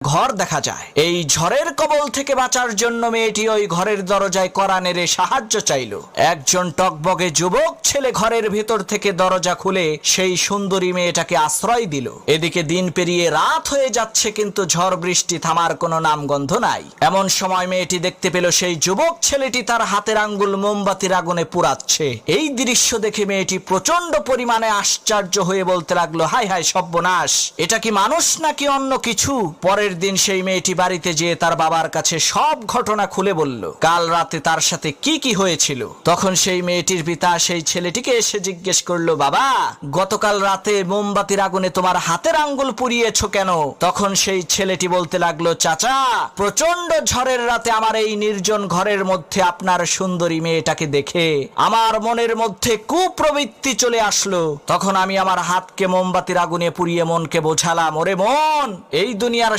ঘর দেখা যায়। এই ঝড়ের কবল থেকে বাঁচার জন্য মেয়েটি ওই ঘরের দরজায় কড়া নেড়ে সাহায্য চাইল। একজন টকবগে যুবক ছেলে ঘরের ভেতর থেকে দরজা খুলে সেই সুন্দরী মেয়েটাকে আশ্রয় দিল। এদিকে দিন পেরিয়ে রাত হয়ে যাচ্ছে, কিন্তু ঝড় বৃষ্টি থামার কোনো নামগন্ধ নাই। এমন সময় মেয়েটি দেখতে পেল সেই যুবক ছেলেটি তার হাতের আঙ্গুল মোমবাতির আগুনে পুড়াচ্ছে। এই দৃশ্য দেখে মেয়েটি প্রচন্ড পরিমাণে আশ্চর্য হয়ে বলতে লাগলো, হায় হায় সর্বনাশ, এটা কি মানুষ নাকি অন্য কিছু? পরের দিন সেই মেয়েটি বাড়িতে যেয়ে তার বাবার কাছে সব ঘটনা খুলে বলল, কাল রাতে তার সাথে কি কি হয়েছিল। তখন সেই মেয়েটির পিতা সেই ছেলেটিকে এসে জিজ্ঞেস করলো, বাবা, গতকাল রাতে মোমবাতির আগুনে তোমার হাতের আঙ্গুল পুড়িয়েছো কেন? তখন সেই ছেলেটি বলতে লাগলো, চাচা, প্রচন্ড ঝড়ের রাতে আমার এই নির্জন ঘরের মধ্যে আপনার সুন্দরী মেয়েটাকে দেখে আমার মনের মধ্যে কুপ্রবৃত্তি চলে আসলো। তখন আমি আমার হাতকে মোমবাতির আগুনে পুড়িয়ে মনকে বোঝালাম, ওরে মন, এই দুনিয়ার